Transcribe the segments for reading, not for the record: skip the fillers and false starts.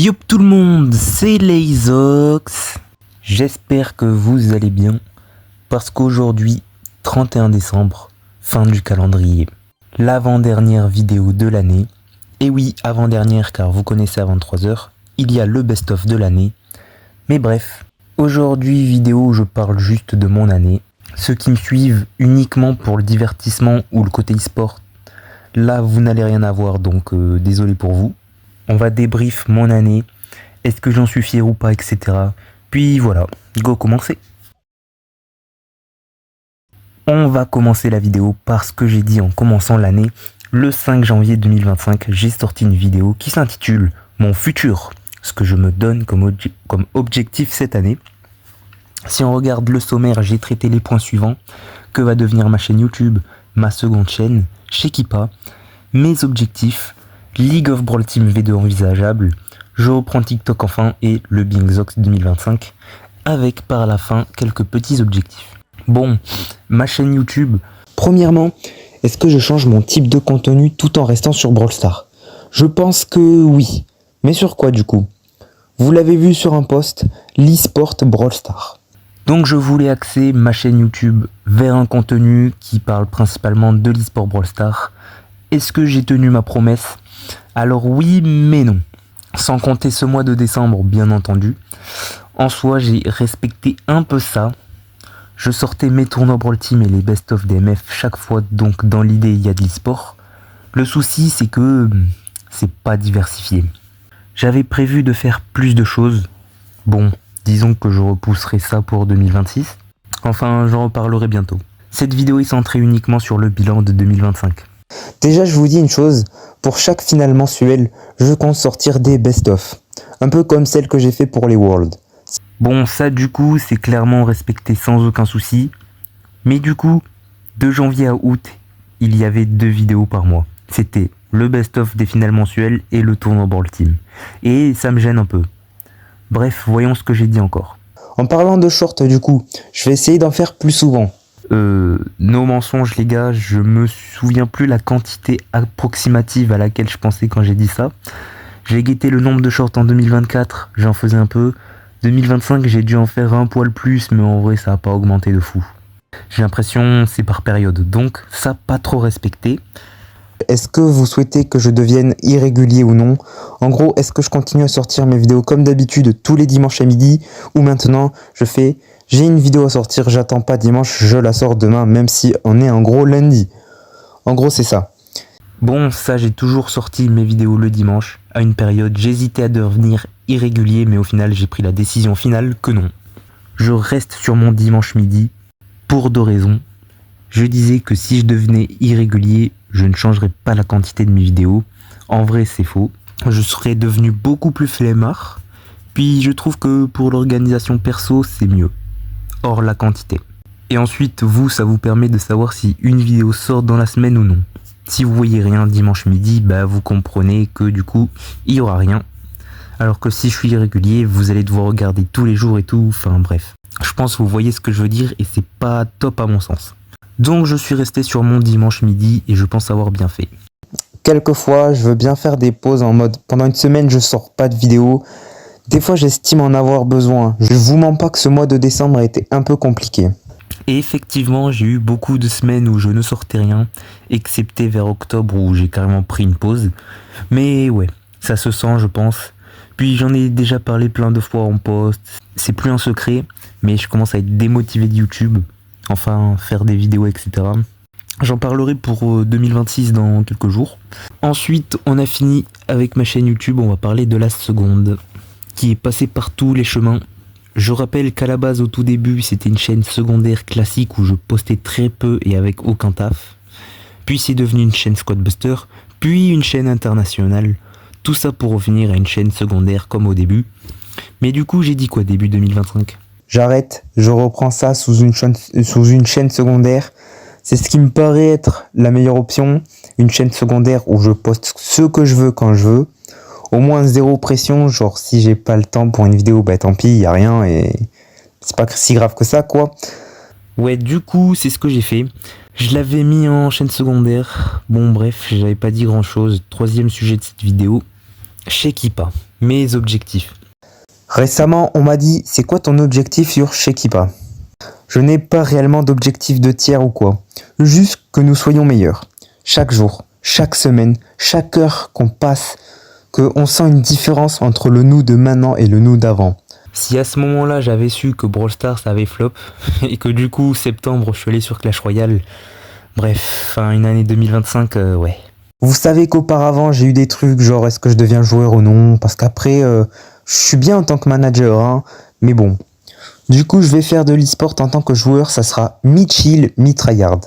Yop tout le monde, c'est Layzox. J'espère que vous allez bien, parce qu'aujourd'hui, 31 décembre, fin du calendrier, l'avant-dernière vidéo de l'année. Et oui, avant-dernière car vous connaissez à 23h, il y a le best-of de l'année. Mais bref, aujourd'hui vidéo où je parle juste de mon année. Ceux qui me suivent uniquement pour le divertissement ou le côté e-sport, là vous n'allez rien avoir, donc désolé pour vous. On va débrief mon année, est-ce que j'en suis fier ou pas, etc. Puis voilà, go commencer. On va commencer la vidéo parce que j'ai dit en commençant l'année, le 5 janvier 2025, j'ai sorti une vidéo qui s'intitule « Mon futur », ce que je me donne comme objectif cette année. Si on regarde le sommaire, j'ai traité les points suivants. Que va devenir ma chaîne YouTube, ma seconde chaîne, chez Kippa, mes objectifs, League of Brawl Team V2 envisageable, je reprends TikTok enfin et le Bingzox 2025, avec par la fin quelques petits objectifs. Bon, ma chaîne YouTube. Premièrement, est-ce que je change mon type de contenu tout en restant sur Brawl Stars? Je pense que oui. Mais sur quoi du coup? Vous l'avez vu sur un post, l'e-sport Brawl Stars. Donc je voulais axer ma chaîne YouTube vers un contenu qui parle principalement de l'e-sport Brawl Stars. Est-ce que j'ai tenu ma promesse? Alors oui, mais non. Sans compter ce mois de décembre, bien entendu. En soi, j'ai respecté un peu ça. Je sortais mes tournois Brawl Team et les best-of DMF chaque fois, donc dans l'idée, il y a de l'e-sport. Le souci, c'est que c'est pas diversifié. J'avais prévu de faire plus de choses. Bon, disons que je repousserai ça pour 2026. Enfin, j'en reparlerai bientôt. Cette vidéo est centrée uniquement sur le bilan de 2025. Déjà, je vous dis une chose, pour chaque finale mensuelle, je compte sortir des best-of. Un peu comme celle que j'ai fait pour les Worlds. Bon, ça du coup, c'est clairement respecté sans aucun souci. Mais du coup, de janvier à août, il y avait 2 vidéos par mois. C'était le best-of des finales mensuelles et le tournoi Brawl Team. Et ça me gêne un peu. Bref, voyons ce que j'ai dit encore. En parlant de short du coup, je vais essayer d'en faire plus souvent. No mensonges les gars, je me souviens plus la quantité approximative à laquelle je pensais quand j'ai dit ça. J'ai guetté le nombre de shorts en 2024, j'en faisais un peu. 2025 j'ai dû en faire un poil plus, mais en vrai ça a pas augmenté de fou. J'ai l'impression c'est par période, donc ça pas trop respecté. Est-ce que vous souhaitez que je devienne irrégulier ou non? En gros, est-ce que je continue à sortir mes vidéos comme d'habitude tous les dimanches à midi? Ou maintenant, j'ai une vidéo à sortir, j'attends pas dimanche, je la sors demain, même si on est en gros lundi. En gros, c'est ça. Bon, ça j'ai toujours sorti mes vidéos le dimanche. À une période, j'hésitais à devenir irrégulier, mais au final j'ai pris la décision finale que non. Je reste sur mon dimanche midi, pour 2 raisons. Je disais que si je devenais irrégulier, je ne changerais pas la quantité de mes vidéos. En vrai, c'est faux. Je serais devenu beaucoup plus flemmard. Puis je trouve que pour l'organisation perso, c'est mieux. Hors la quantité. Et ensuite, vous, ça vous permet de savoir si une vidéo sort dans la semaine ou non. Si vous voyez rien dimanche midi, bah vous comprenez que du coup, il y aura rien. Alors que si je suis irrégulier, vous allez devoir regarder tous les jours et tout. Enfin bref. Je pense que vous voyez ce que je veux dire et c'est pas top à mon sens. Donc je suis resté sur mon dimanche midi et je pense avoir bien fait. Quelquefois, je veux bien faire des pauses en mode pendant une semaine je sors pas de vidéo. Des fois j'estime en avoir besoin. Je vous mens pas que ce mois de décembre a été un peu compliqué. Et effectivement, j'ai eu beaucoup de semaines où je ne sortais rien, excepté vers octobre où j'ai carrément pris une pause. Mais ouais, ça se sent je pense. Puis j'en ai déjà parlé plein de fois en post. C'est plus un secret, mais je commence à être démotivé de YouTube. Enfin, faire des vidéos, etc. J'en parlerai pour 2026 dans quelques jours. Ensuite, on a fini avec ma chaîne YouTube, on va parler de la seconde, qui est passée par tous les chemins. Je rappelle qu'à la base, au tout début, c'était une chaîne secondaire classique où je postais très peu et avec aucun taf. Puis c'est devenu une chaîne Squadbuster, puis une chaîne internationale. Tout ça pour revenir à une chaîne secondaire comme au début. Mais du coup, j'ai dit quoi début 2025 ? J'arrête, je reprends ça sous une chaîne secondaire. C'est ce qui me paraît être la meilleure option. Une chaîne secondaire où je poste ce que je veux quand je veux. Au moins 0 pression, genre si j'ai pas le temps pour une vidéo, bah tant pis, y a rien et c'est pas si grave que ça quoi. Ouais, du coup, c'est ce que j'ai fait. Je l'avais mis en chaîne secondaire. Bon bref, j'avais pas dit grand chose. 3e sujet de cette vidéo, chez Kippa. mes objectifs. Récemment, on m'a dit, c'est quoi ton objectif sur Shekipa? Je n'ai pas réellement d'objectif de tiers ou quoi. Juste que nous soyons meilleurs. Chaque jour, chaque semaine, chaque heure qu'on passe, qu'on sent une différence entre le nous de maintenant et le nous d'avant. Si à ce moment-là j'avais su que Brawl Stars avait flop et que du coup septembre je suis allé sur Clash Royale, bref, une année 2025, ouais. Vous savez qu'auparavant j'ai eu des trucs genre est-ce que je deviens joueur ou non, parce qu'après je suis bien en tant que manager, hein, mais bon. Du coup je vais faire de l'e-sport en tant que joueur, ça sera mi-chill, mi-tryhard.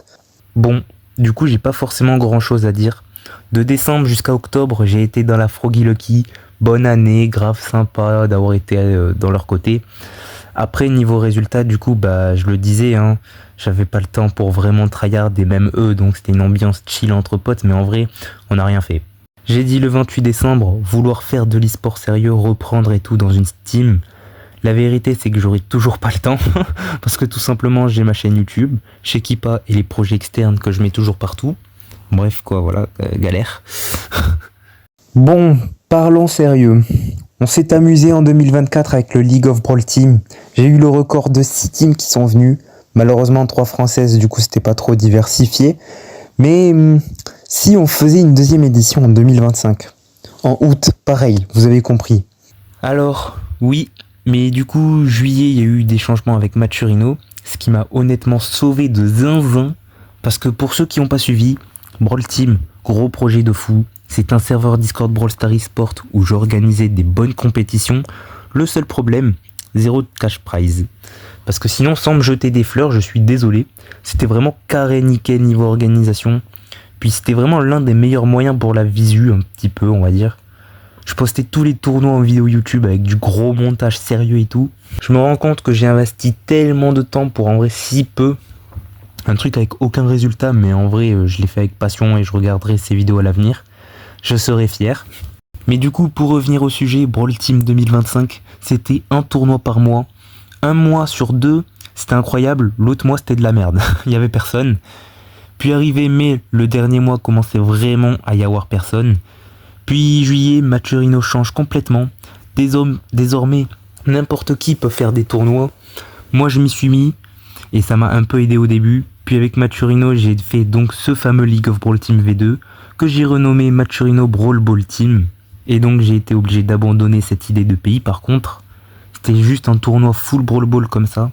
Bon, du coup j'ai pas forcément grand chose à dire. De décembre jusqu'à octobre j'ai été dans la Froggy Lucky, bonne année, grave sympa d'avoir été dans leur côté. Après niveau résultat du coup je le disais, hein, j'avais pas le temps pour vraiment tryhard et même eux, donc c'était une ambiance chill entre potes, mais en vrai on n'a rien fait. J'ai dit le 28 décembre vouloir faire de l'e-sport sérieux, reprendre et tout dans une Steam. La vérité c'est que j'aurai toujours pas le temps parce que tout simplement j'ai ma chaîne YouTube, Shekipa et les projets externes que je mets toujours partout. Bref quoi, voilà, galère. Bon, parlons sérieux. On s'est amusé en 2024 avec le League of Brawl Team. J'ai eu le record de 6 teams qui sont venus. Malheureusement 3 françaises, du coup c'était pas trop diversifié. Mais si on faisait une deuxième édition en 2025, en août, pareil, vous avez compris. Alors, oui, mais du coup, juillet, il y a eu des changements avec Maturino, ce qui m'a honnêtement sauvé de zinzin, parce que pour ceux qui n'ont pas suivi, Brawl Team, gros projet de fou, c'est un serveur Discord Brawl Stars eSport où j'organisais des bonnes compétitions. Le seul problème, 0 cash prize. Parce que sinon, sans me jeter des fleurs, je suis désolé, c'était vraiment carré nickel niveau organisation. Puis c'était vraiment l'un des meilleurs moyens pour la visu, un petit peu, on va dire. Je postais tous les tournois en vidéo YouTube avec du gros montage sérieux et tout. Je me rends compte que j'ai investi tellement de temps pour en vrai si peu. Un truc avec aucun résultat, mais en vrai je l'ai fait avec passion et je regarderai ces vidéos à l'avenir. Je serai fier. Mais du coup, pour revenir au sujet, Brawl Team 2025, c'était un tournoi par mois. Un mois sur 2, c'était incroyable. L'autre mois, c'était de la merde. Il y avait personne. Puis arrivé mai, le dernier mois commençait vraiment à y avoir personne. Puis juillet, Maturino change complètement. Désormais, n'importe qui peut faire des tournois. Moi, je m'y suis mis et ça m'a un peu aidé au début. Puis avec Maturino, j'ai fait donc ce fameux League of Brawl Team V2 que j'ai renommé Maturino Brawl Ball Team. Et donc j'ai été obligé d'abandonner cette idée de pays. Par contre, c'était juste un tournoi full Brawl Ball comme ça.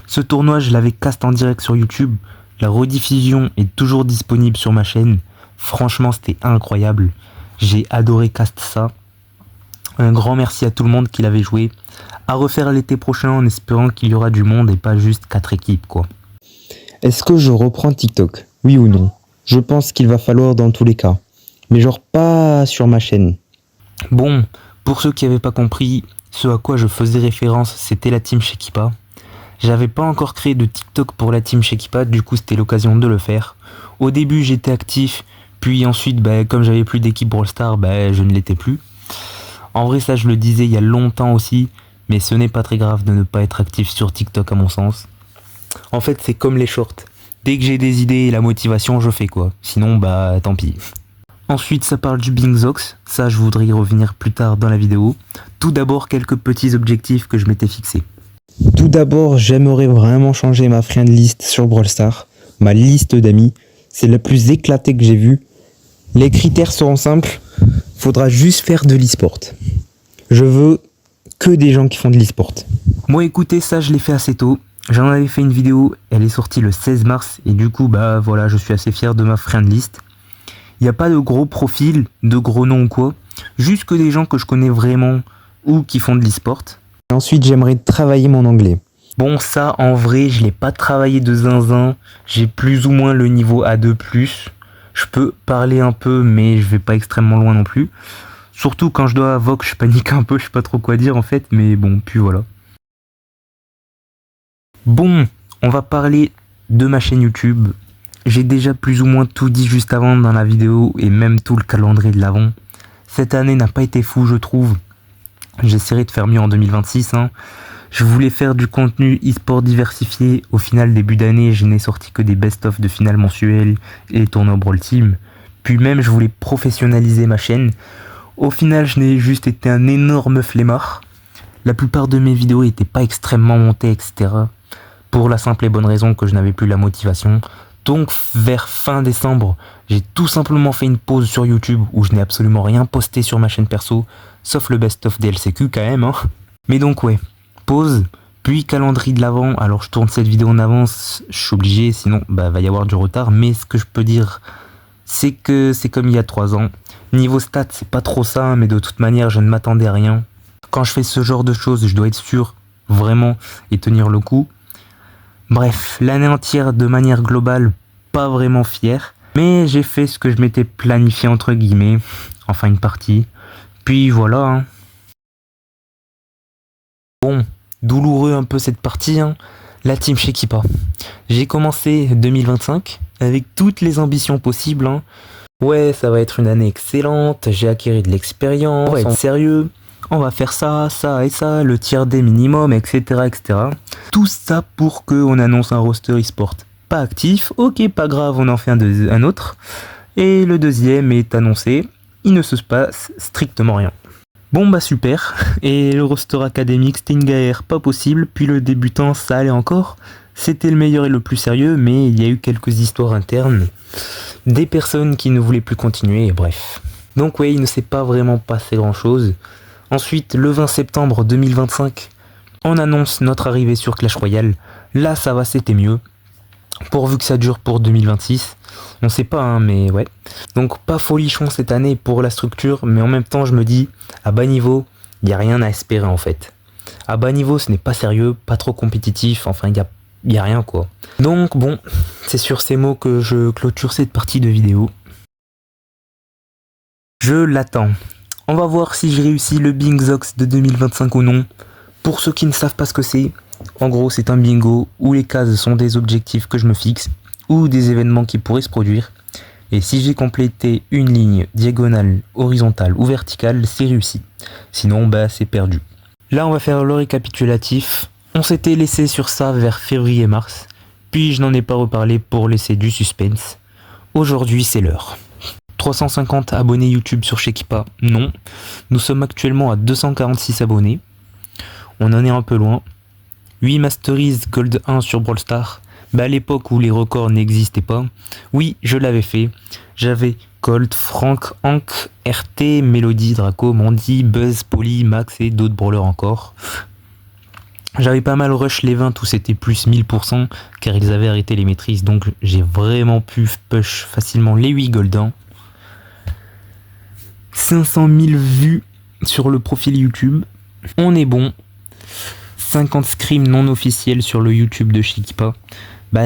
Ce tournoi, je l'avais cast en direct sur YouTube. La rediffusion est toujours disponible sur ma chaîne. Franchement, c'était incroyable. J'ai adoré cast ça. Un grand merci à tout le monde qui l'avait joué. À refaire l'été prochain en espérant qu'il y aura du monde et pas juste 4 équipes quoi. Est-ce que je reprends TikTok? Oui ou non? Je pense qu'il va falloir dans tous les cas. Mais genre pas sur ma chaîne. Bon, pour ceux qui n'avaient pas compris, ce à quoi je faisais référence, c'était la team Shekipa. J'avais pas encore créé de TikTok pour la team Shekipa, du coup c'était l'occasion de le faire. Au début j'étais actif, puis ensuite comme j'avais plus d'équipe Brawl Stars, je ne l'étais plus. En vrai ça je le disais il y a longtemps aussi, mais ce n'est pas très grave de ne pas être actif sur TikTok à mon sens. En fait c'est comme les shorts, dès que j'ai des idées et la motivation je fais quoi, sinon tant pis. Ensuite ça parle du Bingzox, ça je voudrais y revenir plus tard dans la vidéo. Tout d'abord quelques petits objectifs que je m'étais fixés. Tout d'abord, j'aimerais vraiment changer ma friend list sur Brawl Stars. Ma liste d'amis, c'est la plus éclatée que j'ai vue. Les critères seront simples, faudra juste faire de l'e-sport. Je veux que des gens qui font de l'e-sport. Moi écoutez, ça je l'ai fait assez tôt. J'en avais fait une vidéo, elle est sortie le 16 mars et du coup voilà, je suis assez fier de ma friend list. Il n'y a pas de gros profils, de gros noms ou quoi, juste que des gens que je connais vraiment ou qui font de l'e-sport. Ensuite, j'aimerais travailler mon anglais. Bon, ça, en vrai, je l'ai pas travaillé de zinzin. J'ai plus ou moins le niveau A2+. Je peux parler un peu, mais je vais pas extrêmement loin non plus. Surtout quand je dois à Vox, je panique un peu, je sais pas trop quoi dire en fait, mais bon, puis voilà. Bon, on va parler de ma chaîne YouTube. J'ai déjà plus ou moins tout dit juste avant dans la vidéo et même tout le calendrier de l'avant. Cette année n'a pas été fou, je trouve. J'essaierai de faire mieux en 2026. Je voulais faire du contenu e-sport diversifié. Au final, début d'année, je n'ai sorti que des best-of de finale mensuelles et tournois Brawl Team. Puis même, je voulais professionnaliser ma chaîne. Au final, je n'ai juste été un énorme flemmard. La plupart de mes vidéos n'étaient pas extrêmement montées, etc. Pour la simple et bonne raison que je n'avais plus la motivation. Donc vers fin décembre, j'ai tout simplement fait une pause sur YouTube où je n'ai absolument rien posté sur ma chaîne perso, sauf le best-of DLCQ quand même. Mais donc ouais, pause, puis calendrier de l'avant. Alors je tourne cette vidéo en avance, je suis obligé, sinon va y avoir du retard. Mais ce que je peux dire, c'est que c'est comme il y a 3 ans. Niveau stats, c'est pas trop ça, mais de toute manière, je ne m'attendais à rien. Quand je fais ce genre de choses, je dois être sûr, vraiment, et tenir le coup. Bref, l'année entière, de manière globale, pas vraiment fier. Mais j'ai fait ce que je m'étais planifié, entre guillemets. Enfin, une partie. Puis voilà. Hein. Bon, douloureux un peu cette partie. Hein. La team Shekipa. J'ai commencé 2025 avec toutes les ambitions possibles. Hein. Ouais, ça va être une année excellente, j'ai acquis de l'expérience, on va être sérieux, on va faire ça, ça et ça, le tiers des minimum, etc., etc. Tout ça pour qu'on annonce un roster e-sport pas actif, ok, pas grave, on en fait un autre. Et le deuxième est annoncé, il ne se passe strictement rien. Bon bah super, et le roster académique c'était une galère pas possible, puis le débutant ça allait encore. C'était le meilleur et le plus sérieux, mais il y a eu quelques histoires internes, des personnes qui ne voulaient plus continuer, et bref. Donc ouais, il ne s'est pas vraiment passé grand chose. Ensuite, le 20 septembre 2025, on annonce notre arrivée sur Clash Royale. Là, ça va, c'était mieux. Pourvu que ça dure pour 2026. On sait pas, hein, mais ouais. Donc pas folichon cette année pour la structure, mais en même temps, je me dis, à bas niveau, il n'y a rien à espérer en fait. À bas niveau, ce n'est pas sérieux, pas trop compétitif, enfin, il y a rien quoi. Donc bon, c'est sur ces mots que je clôture cette partie de vidéo. Je l'attends. On va voir si je réussis le Bingzox de 2025 ou non. Pour ceux qui ne savent pas ce que c'est, en gros c'est un bingo où les cases sont des objectifs que je me fixe ou des événements qui pourraient se produire. Et si j'ai complété une ligne diagonale, horizontale ou verticale, c'est réussi. Sinon c'est perdu. Là on va faire le récapitulatif. On s'était laissé sur ça vers février-mars, puis je n'en ai pas reparlé pour laisser du suspense. Aujourd'hui c'est l'heure. 350 abonnés YouTube sur Shekipa, non. Nous sommes actuellement à 246 abonnés. On en est un peu loin. 8 Masteries Gold 1 sur Brawl Stars. À l'époque où les records n'existaient pas. Oui, je l'avais fait. J'avais Colt, Frank, Hank, RT, Melody, Draco, Mandy, Buzz, Polly, Max et d'autres brawlers encore. J'avais pas mal rush les 20 où c'était plus 1000% car ils avaient arrêté les maîtrises, donc j'ai vraiment pu push facilement les 8 Goldens. 500 000 vues sur le profil YouTube, on est bon. 50 scrims non officiels sur le YouTube de Shekipa.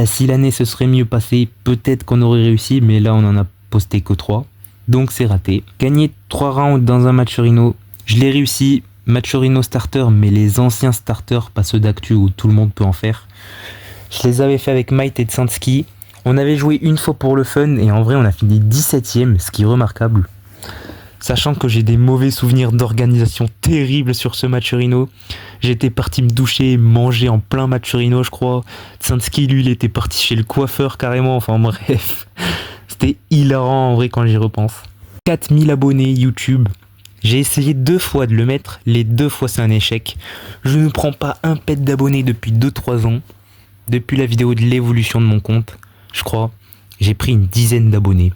Si l'année se serait mieux passée, peut-être qu'on aurait réussi, mais là on en a posté que 3, donc c'est raté. Gagner 3 rounds dans un match Rhino, je l'ai réussi. Match Rhino starter, mais les anciens starters, pas ceux d'actu où tout le monde peut en faire. Je les avais fait avec Might et Tsansky. On avait joué une fois pour le fun et en vrai on a fini 17ème, ce qui est remarquable. Sachant que j'ai des mauvais souvenirs d'organisation terribles sur ce match Rhino. J'étais parti me doucher, manger en plein match Rhino je crois. Tsansky lui il était parti chez le coiffeur carrément, enfin bref. C'était hilarant en vrai quand j'y repense. 4000 abonnés YouTube. J'ai essayé 2 fois de le mettre, les 2 fois c'est un échec. Je ne prends pas un pet d'abonnés depuis 2-3 ans. Depuis la vidéo de l'évolution de mon compte, je crois, j'ai pris une dizaine d'abonnés.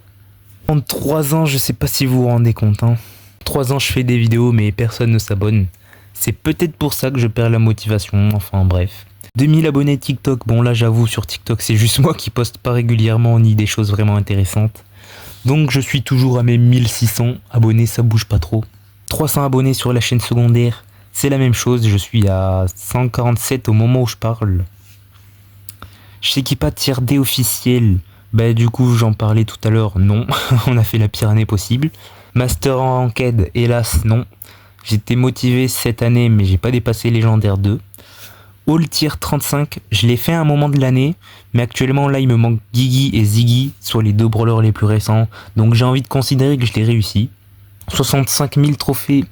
En 3 ans, je sais pas si vous vous rendez compte. 3 ans je fais des vidéos mais personne ne s'abonne. C'est peut-être pour ça que je perds la motivation, enfin bref. 2000 abonnés TikTok, bon là j'avoue sur TikTok c'est juste moi qui poste pas régulièrement ni des choses vraiment intéressantes. Donc je suis toujours à mes 1600 abonnés, ça bouge pas trop. 300 abonnés sur la chaîne secondaire, c'est la même chose, je suis à 147 au moment où je parle. Shekipa tier D officiel, du coup j'en parlais tout à l'heure, non, on a fait la pire année possible. Master en ranked, hélas non. J'étais motivé cette année mais j'ai pas dépassé légendaire 2. All tier 35, je l'ai fait à un moment de l'année, mais actuellement là il me manque Gigi et Ziggy, soit les 2 brawlers les plus récents, donc j'ai envie de considérer que je l'ai réussi. 65 000 trophées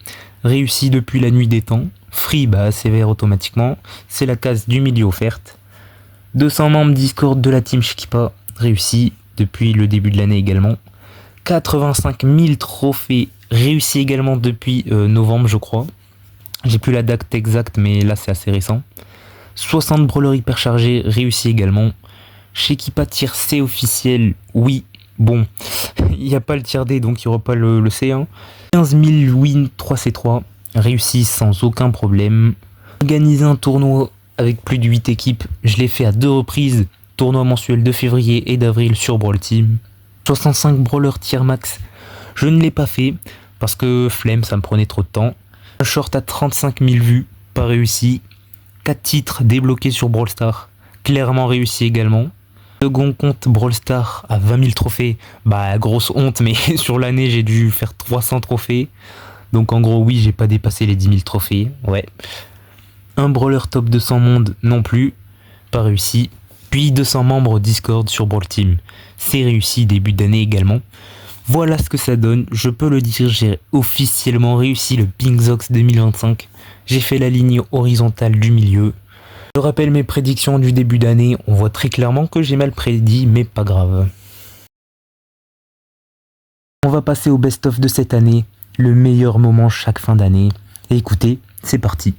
réussis depuis la nuit des temps, free sévère automatiquement, c'est la case du milieu offerte. 200 membres Discord de la team Shekipa, réussi depuis le début de l'année également. 85 000 trophées réussi également depuis novembre je crois. J'ai plus la date exacte mais là c'est assez récent. 60 brawlers hyper chargés réussi également. Chez Kipa tier C officiel, oui, bon, il n'y a pas le tier D donc il n'y aura pas le C1. 15 000 wins 3C3, réussi sans aucun problème. Organiser un tournoi avec plus de 8 équipes, je l'ai fait à 2 reprises. Tournoi mensuel de février et d'avril sur Brawl Team. 65 brawlers tier max, je ne l'ai pas fait parce que flemme, ça me prenait trop de temps. Un short à 35 000 vues, pas réussi. 4 titres débloqués sur Brawl Stars, clairement réussi également. Second compte Brawl Stars à 20 000 trophées, bah grosse honte, mais sur l'année j'ai dû faire 300 trophées. Donc en gros oui, j'ai pas dépassé les 10 000 trophées, ouais. Un brawler top 200 monde non plus, pas réussi. Puis 200 membres Discord sur Brawl Team, c'est réussi début d'année également. Voilà ce que ça donne, je peux le dire, j'ai officiellement réussi le Pinkzox 2025. J'ai fait la ligne horizontale du milieu. Je rappelle mes prédictions du début d'année, on voit très clairement que j'ai mal prédit, mais pas grave. On va passer au best-of de cette année, le meilleur moment chaque fin d'année. Et écoutez, c'est parti.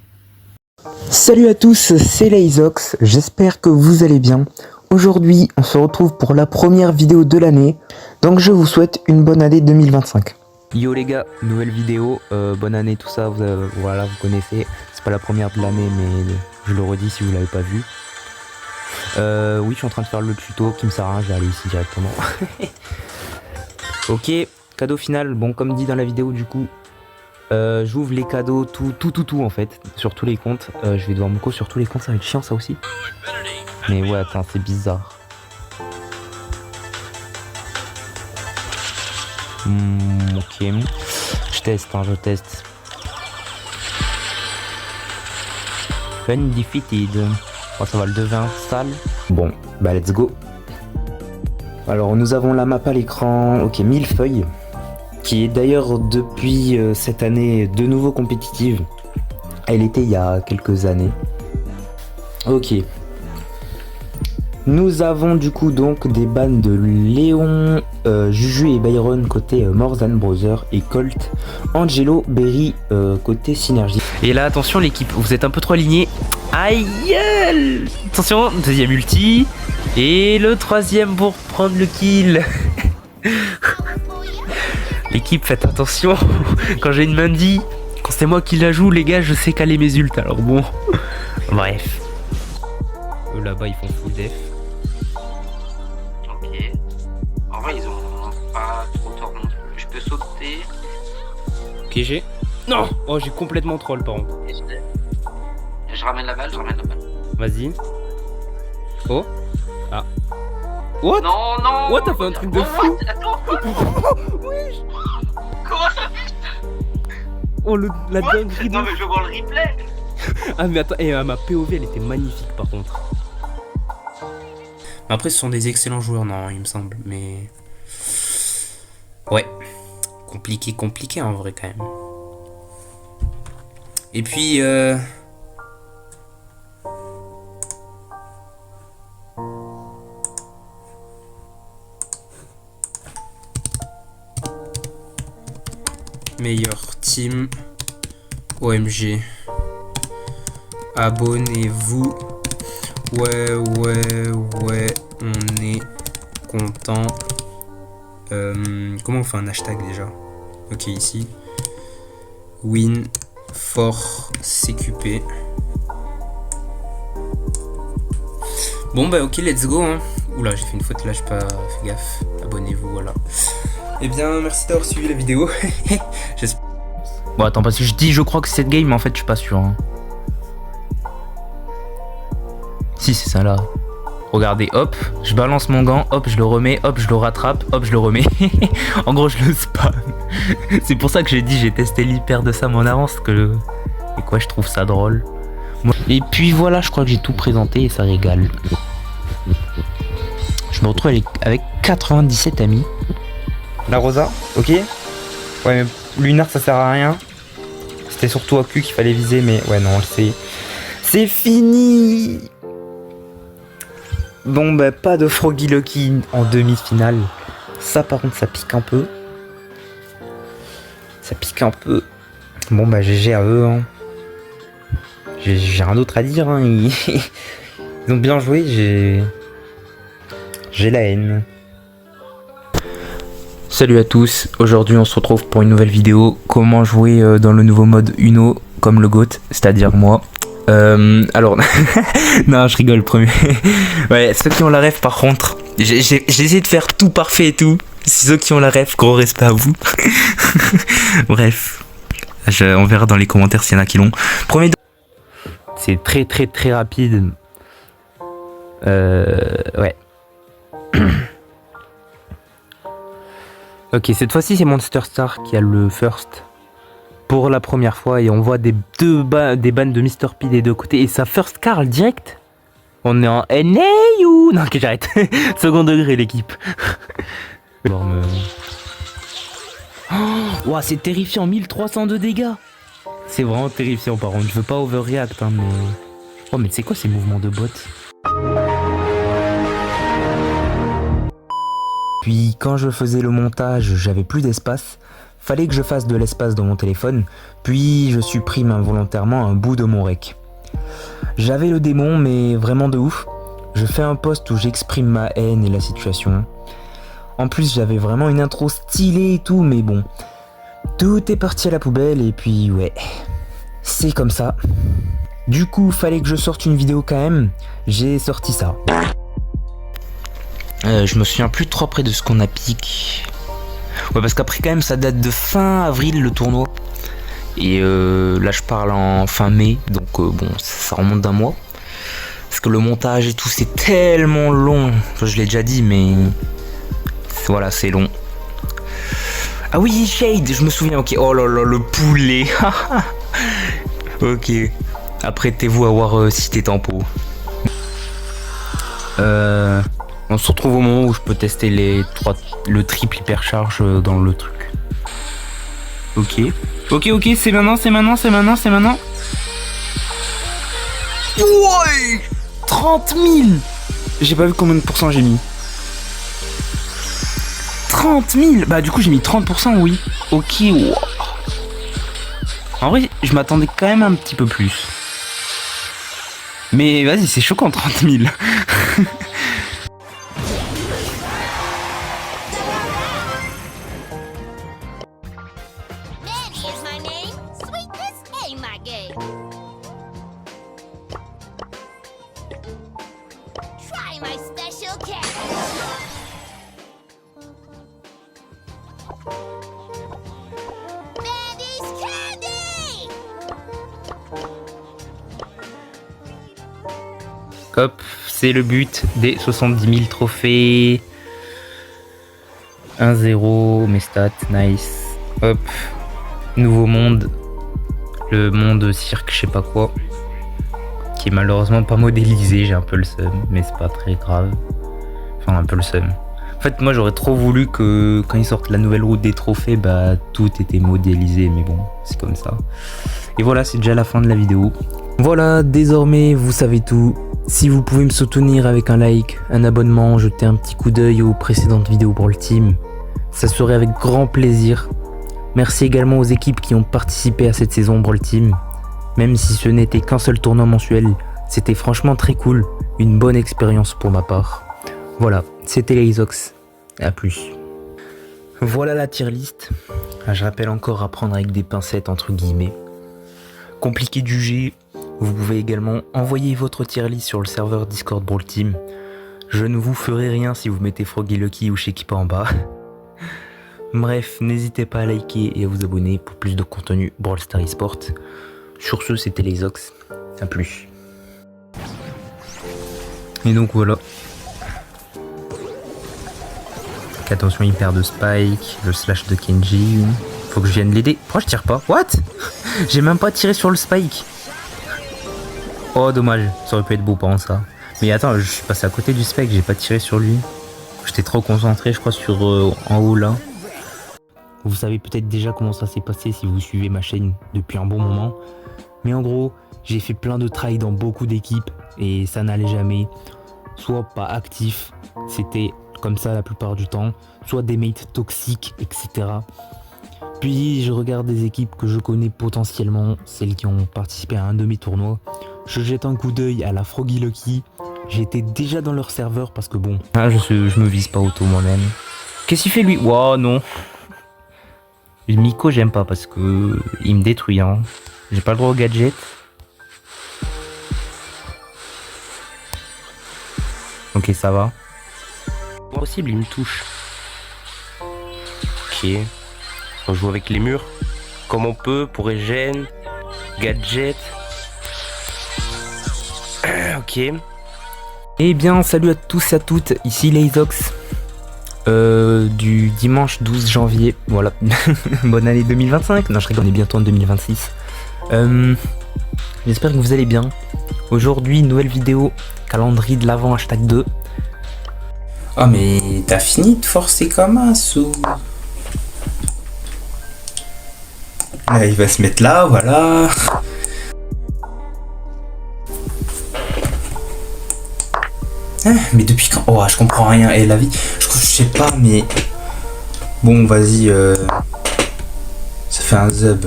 Salut à tous, c'est Layzox, j'espère que vous allez bien. Aujourd'hui, on se retrouve pour la première vidéo de l'année, donc je vous souhaite une bonne année 2025. Yo les gars, nouvelle vidéo, bonne année tout ça, voilà vous connaissez, c'est pas la première de l'année mais je le redis si vous l'avez pas vu. Oui je suis en train de faire le tuto qui me sert à rien, je vais aller ici directement. Ok, cadeau final, bon comme dit dans la vidéo du coup, j'ouvre les cadeaux tout en fait, sur tous les comptes, je vais devoir me coller sur tous les comptes, ça va être chiant ça aussi. Mais ouais attends c'est bizarre. Ok, je teste, je teste. Fun defeated. Oh, ça va le devin sale. Bon, bah let's go. Alors nous avons la map à l'écran, ok, millefeuille, qui est d'ailleurs depuis cette année de nouveau compétitive. Elle était il y a quelques années. Ok. Nous avons du coup donc des bans de Léon, Juju et Byron côté Morzan Brother et Colt, Angelo, Berry côté Synergie. Et là attention l'équipe, vous êtes un peu trop alignés. Aïe, attention, deuxième ulti et le troisième pour prendre le kill. L'équipe faites attention, quand j'ai une Mandy, quand c'est moi qui la joue les gars je sais caler mes ults alors bon. Bref. Eux là-bas ils font full def. En vrai, ils ont pas trop tort non plus. Je peux sauter. Piégé. Non. Oh, j'ai complètement troll, par contre. Je ramène la balle, Vas-y. Oh. Ah. What? Non, non. What, t'as fait un truc de fou? Attends. Oui. Comment ça fait? Oh, la dinguerie. Non, mais je vois le replay. Ah, mais attends, et ma POV, elle était magnifique, par contre. Après, ce sont des excellents joueurs, non, il me semble, mais... Ouais. Compliqué en vrai, quand même. Et puis, meilleur team OMG. Abonnez-vous. Ouais, on est content. Comment on fait un hashtag déjà? Ok, ici. Win for CQP. Bon bah ok, let's go hein. Oula, j'ai fait une faute là, j'ai pas fait gaffe. Abonnez-vous, voilà. Eh bien, merci d'avoir suivi la vidéo. Bon attends, parce que je crois que c'est cette game, mais en fait je suis pas sûr hein. Si c'est ça là. Regardez, hop, je balance mon gant, hop, je le remets, hop, je le rattrape, hop, je le remets. En gros, je le spam. C'est pour ça que j'ai dit, j'ai testé l'hyper de Sam en avance, que... Et quoi, je trouve ça drôle. Et puis voilà, je crois que j'ai tout présenté et ça régale. Je me retrouve avec 97 amis. La Rosa, ok. Ouais, mais Lunar ça sert à rien. C'était surtout à Q qu'il fallait viser, mais ouais, non, c'est fini. Bon, bah, pas de Froggy Lucky en demi-finale. Ça, par contre, ça pique un peu. Ça pique un peu. Bon bah GG à eux. Hein. J'ai rien d'autre à dire. Hein. Ils ont bien joué. J'ai la haine. Salut à tous. Aujourd'hui on se retrouve pour une nouvelle vidéo. Comment jouer dans le nouveau mode Uno comme le GOAT, c'est-à-dire moi. Alors non je rigole premier. Ouais, ceux qui ont la ref par contre, j'ai essayé de faire tout parfait et tout. Ceux qui ont la ref, gros respect à vous. Bref, on verra dans les commentaires s'il y en a qui l'ont. Premier, c'est très rapide. Ouais. Ok, cette fois-ci c'est Monster Star qui a le first pour la première fois et on voit des bannes de Mr. P des deux côtés et sa first Carl direct. On est en NAU. Non, ok, j'arrête. Second degré l'équipe. Oh, wow, c'est terrifiant, 1300 de dégâts. C'est vraiment terrifiant par contre, je veux pas overreact hein, mais... Oh mais c'est quoi ces mouvements de bot? Puis quand je faisais le montage, j'avais plus d'espace. Fallait que je fasse de l'espace dans mon téléphone, puis je supprime involontairement un bout de mon rec. J'avais le démon mais vraiment de ouf. Je fais un post où j'exprime ma haine et la situation. En plus j'avais vraiment une intro stylée et tout, mais bon, tout est parti à la poubelle et puis ouais, c'est comme ça. Du coup fallait que je sorte une vidéo quand même, j'ai sorti ça. Je me souviens plus trop près de ce qu'on a piqué. Ouais parce qu'après quand même ça date de fin avril le tournoi. Et là je parle en fin mai, donc bon ça remonte d'un mois. Parce que le montage et tout c'est tellement long, enfin, je l'ai déjà dit mais... Voilà, c'est long. Ah oui, Shade, je me souviens, ok. Oh là là, le poulet. Ok. Apprêtez-vous à voir si t'es tempo. On se retrouve au moment où je peux tester le triple hypercharge dans le truc. Ok. Ok, c'est maintenant. Ouais, 30 000. J'ai pas vu combien de pourcents j'ai mis. 30 000. Bah du coup j'ai mis 30%, oui. Ok, wow. En vrai je m'attendais quand même un petit peu plus. Mais vas-y c'est choquant 30 000. Hop, c'est le but des 70 000 trophées. 1-0, mes stats, nice. Hop, nouveau monde. Le monde cirque, je sais pas quoi. Qui est malheureusement pas modélisé, j'ai un peu le seum, mais c'est pas très grave. Enfin, un peu le seum. En fait, moi j'aurais trop voulu que quand ils sortent la nouvelle route des trophées, bah tout était modélisé, mais bon, c'est comme ça. Et voilà, c'est déjà la fin de la vidéo. Voilà, désormais vous savez tout. Si vous pouvez me soutenir avec un like, un abonnement, jeter un petit coup d'œil aux précédentes vidéos pour le team, ça serait avec grand plaisir. Merci également aux équipes qui ont participé à cette saison Brawl Team. Même si ce n'était qu'un seul tournoi mensuel, c'était franchement très cool, une bonne expérience pour ma part. Voilà, c'était les Isox, à plus. Voilà la tier list. Je rappelle encore à prendre avec des pincettes entre guillemets. Compliqué de juger. Vous pouvez également envoyer votre tier list sur le serveur Discord Brawl Team. Je ne vous ferai rien si vous mettez Froggy Lucky ou Shekipa en bas. Bref, n'hésitez pas à liker et à vous abonner pour plus de contenu Brawl Stars eSport. Sur ce, c'était les Ox. A plus. Et donc voilà. Attention, il perd de Spike, le slash de Kenji. Faut que je vienne l'aider. Pourquoi je tire pas? What? J'ai même pas tiré sur le Spike. Oh dommage, ça aurait pu être beau pendant ça. Mais attends, je suis passé à côté du Spike, j'ai pas tiré sur lui. J'étais trop concentré je crois sur en haut là. Vous savez peut-être déjà comment ça s'est passé si vous suivez ma chaîne depuis un bon moment. Mais en gros, j'ai fait plein de try dans beaucoup d'équipes et ça n'allait jamais. Soit pas actif, c'était comme ça la plupart du temps. Soit des mates toxiques, etc. Puis je regarde des équipes que je connais potentiellement, celles qui ont participé à un demi-tournoi. Je jette un coup d'œil à la Froggy Lucky. J'étais déjà dans leur serveur parce que bon... Ah, je me vise pas auto moi-même. Qu'est-ce qu'il fait lui? Wow, non. Le Miko, j'aime pas parce que il me détruit. Hein. J'ai pas le droit au gadget. Ok, ça va. Possible, il me touche. Ok. On joue avec les murs. Comme on peut, pour régène. Gadget. Ok. Eh bien, salut à tous et à toutes, ici Leizox. Du dimanche 12 janvier, voilà. Bonne année 2025. Non, je rigole, on est bientôt en 2026. J'espère que vous allez bien. Aujourd'hui, nouvelle vidéo, calendrier de l'avant, #2. Oh mais t'as fini de forcer comme un sou. Là, il va se mettre là, voilà. Hein, mais depuis quand? Oh, je comprends rien. Et la vie, je sais pas, mais bon, vas-y. Ça fait un zub.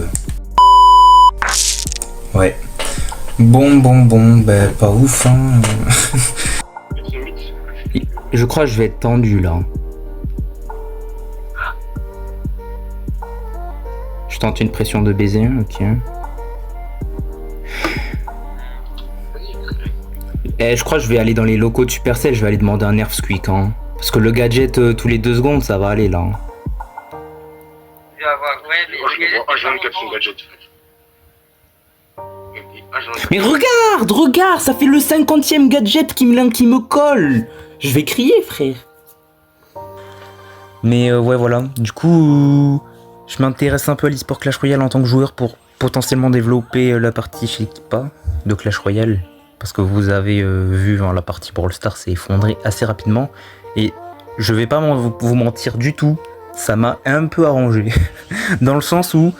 Ouais. Bon, bah pas ouf, hein. Je crois que je vais être tendu là. Je tente une pression de baiser, ok. Je crois que je vais aller dans les locaux de Supercell, je vais aller demander un nerf squeak. Hein. Parce que le gadget tous les 2 secondes, ça va aller là. Hein. Mais regarde, ça fait le 50e gadget qui me colle. Je vais crier, frère. Mais ouais, voilà. Du coup, je m'intéresse un peu à l'e-sport Clash Royale en tant que joueur pour potentiellement développer la partie chez Equipa de Clash Royale. Parce que vous avez vu, la partie Brawl Stars s'est effondrée assez rapidement. Et je vais pas vous mentir du tout, ça m'a un peu arrangé. Dans le sens où,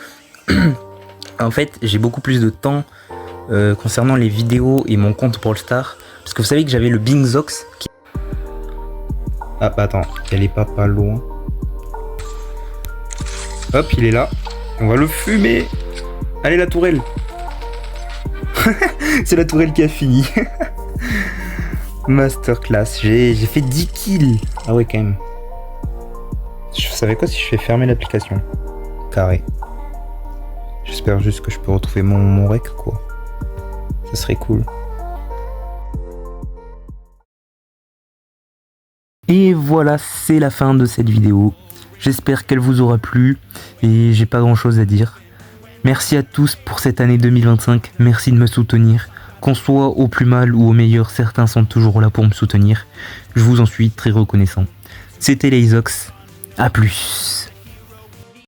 en fait, j'ai beaucoup plus de temps concernant les vidéos et mon compte Brawl Stars. Parce que vous savez que j'avais le Bingzox qui... Ah, bah attends, elle est pas loin. Hop, il est là. On va le fumer. Allez, la tourelle. C'est la tourelle qui a fini. Masterclass. J'ai fait 10 kills. Ah ouais, quand même. Je savais quoi si je fais fermer l'application. Carré. J'espère juste que je peux retrouver mon rec, quoi. Ça serait cool. Et voilà, c'est la fin de cette vidéo. J'espère qu'elle vous aura plu. Et j'ai pas grand chose à dire. Merci à tous pour cette année 2025, merci de me soutenir. Qu'on soit au plus mal ou au meilleur, certains sont toujours là pour me soutenir. Je vous en suis très reconnaissant. C'était Leizox, à plus.